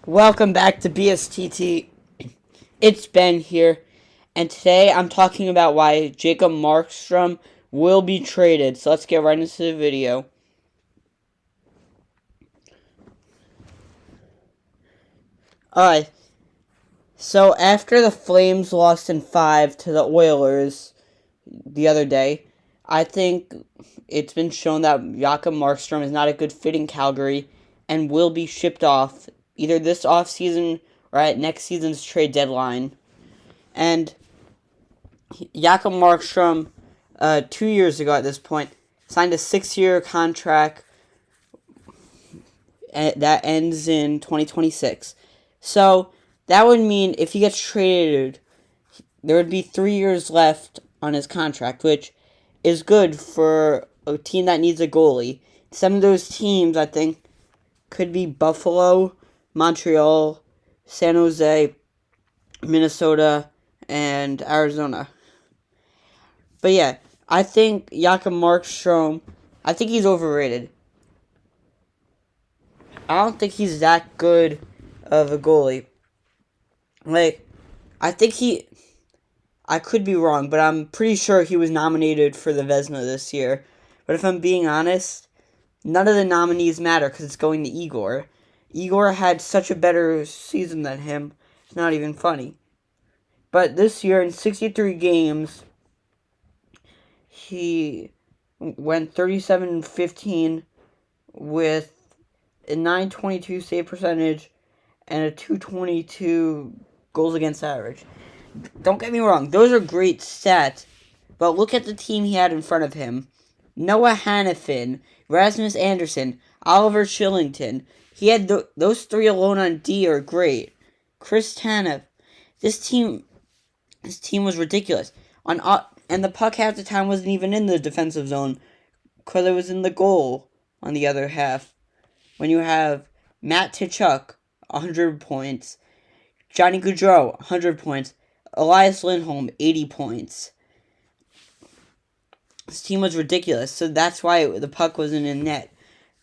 Welcome back to BSTT. It's Ben here, and today I'm talking about why Jacob Markstrom will be traded. So let's get right into the video. Alright, so after the Flames lost in 5 to the Oilers the other day, I think it's been shown that Jacob Markstrom is not a good fit in Calgary and will be shipped off either this offseason or at next season's trade deadline. And Jakob Markstrom, 2 years ago at this point, signed a 6-year contract that ends in 2026. So that would mean if he gets traded, there would be 3 years left on his contract, which is good for a team that needs a goalie. Some of those teams, I think, could be Buffalo, Montreal, San Jose, Minnesota, and Arizona. But yeah, I think Jakob Markstrom, I think he's overrated. I don't think he's that good of a goalie. I think I could be wrong, but I'm pretty sure he was nominated for the Vezina this year. But if I'm being honest, none of the nominees matter because it's going to Igor. Igor had such a better season than him. It's not even funny. But this year, in 63 games, he went 37-15 with a 922 save percentage and a 222 goals against average. Don't get me wrong, those are great stats, but look at the team he had in front of him. Noah Hannafin, Rasmus Anderson, Oliver Shillington. He had those three alone on D are great. Chris Tanev. This team was ridiculous. And the puck half the time wasn't even in the defensive zone because it was in the goal on the other half. When you have Matt Tkachuk, 100 points, Johnny Gaudreau, 100 points, Elias Lindholm, 80 points. This team was ridiculous, so that's why the puck wasn't in net.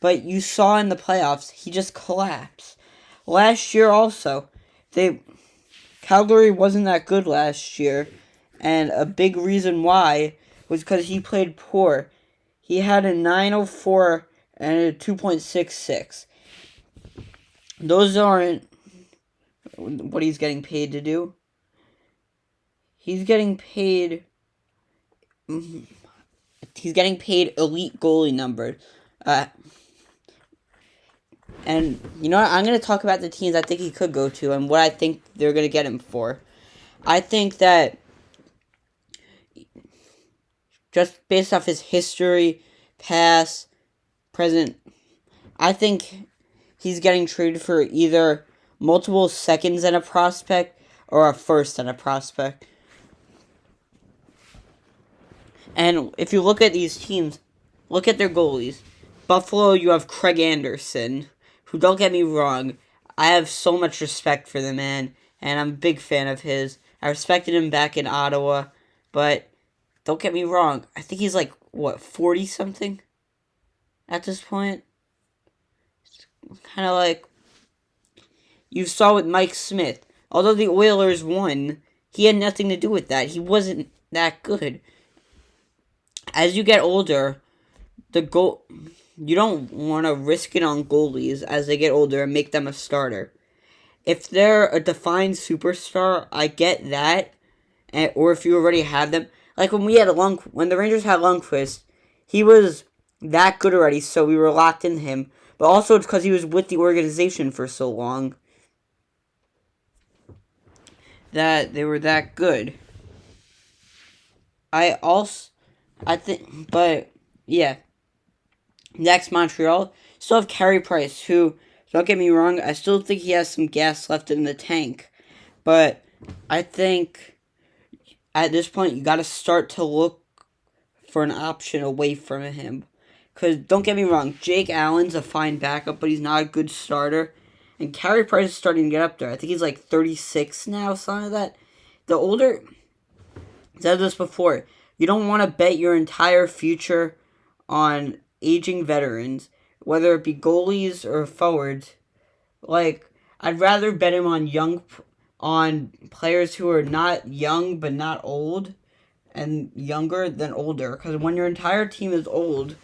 But you saw in the playoffs, he just collapsed. Last year also, Calgary wasn't that good last year, and a big reason why was because he played poor. He had a 904 and a 2.66. Those aren't what he's getting paid to do. He's getting paid elite goalie numbers. And you know what? I'm going to talk about the teams I think he could go to and what I think they're going to get him for. I think that just based off his history, past, present, I think he's getting traded for either multiple seconds and a prospect or a first and a prospect. And if you look at these teams, look at their goalies. Buffalo, you have Craig Anderson, who, don't get me wrong, I have so much respect for the man, and I'm a big fan of his. I respected him back in Ottawa, but don't get me wrong, I think he's 40-something at this point? It's kind of like you saw with Mike Smith. Although the Oilers won, he had nothing to do with that. He wasn't that good. As you get older, you don't want to risk it on goalies as they get older and make them a starter. If they're a defined superstar, I get that. Or if you already have them. Like when the Rangers had Lundqvist, he was that good already, so we were locked in him. But also it's because he was with the organization for so long that they were that good. But yeah. Next, Montreal. Still have Carey Price, who, don't get me wrong, I still think he has some gas left in the tank. But I think at this point, you got to start to look for an option away from him. Because, don't get me wrong, Jake Allen's a fine backup, but he's not a good starter. And Carey Price is starting to get up there. I think he's 36 now, something like that. The older, I said this before, you don't want to bet your entire future on aging veterans, whether it be goalies or forwards. I'd rather bet him on players who are not young but not old and younger than older. Because when your entire team is old,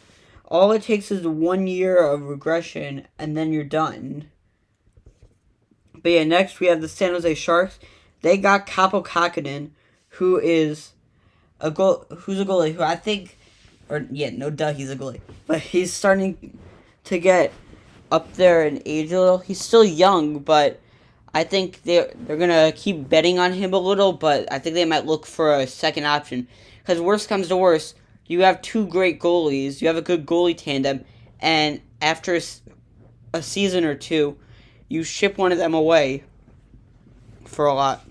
all it takes is 1 year of regression, and then you're done. But yeah, next we have the San Jose Sharks. They got Capo Kakinen, who's a goalie who I think, no duh, he's a goalie, but he's starting to get up there in age a little. He's still young, but I think they're gonna keep betting on him a little. But I think they might look for a second option, because worst comes to worst, you have two great goalies, you have a good goalie tandem, and after a season or two, you ship one of them away for a lot.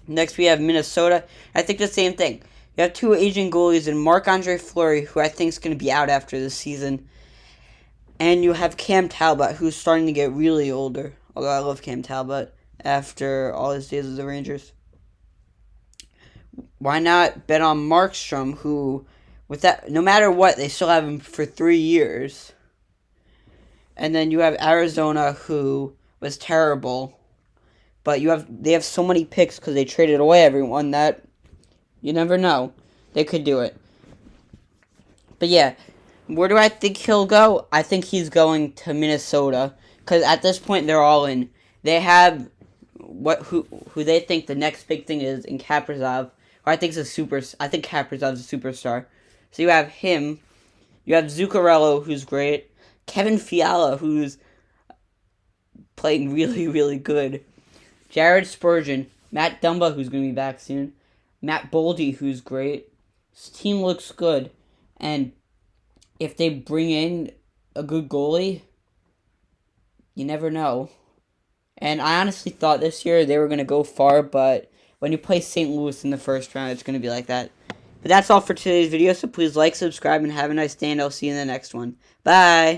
Next, we have Minnesota. I think the same thing. You have two aging goalies in Marc-Andre Fleury, who I think is going to be out after this season. And you have Cam Talbot, who's starting to get really older. Although I love Cam Talbot after all his days as the Rangers. Why not bet on Markstrom, who, with that, no matter what, they still have him for 3 years. And then you have Arizona, who was terrible. But they have so many picks because they traded away everyone that you never know. They could do it. But yeah, where do I think he'll go? I think he's going to Minnesota, because at this point they're all in. They have who they think the next big thing is in Kaprizov. Or I think Kaprizov's a superstar. So you have him. You have Zuccarello, who's great. Kevin Fiala, who's playing really, really good. Jared Spurgeon, Matt Dumba, who's going to be back soon, Matt Boldy, who's great. This team looks good, and if they bring in a good goalie, you never know. And I honestly thought this year they were going to go far, but when you play St. Louis in the first round, it's going to be like that. But that's all for today's video, so please like, subscribe, and have a nice day, and I'll see you in the next one. Bye!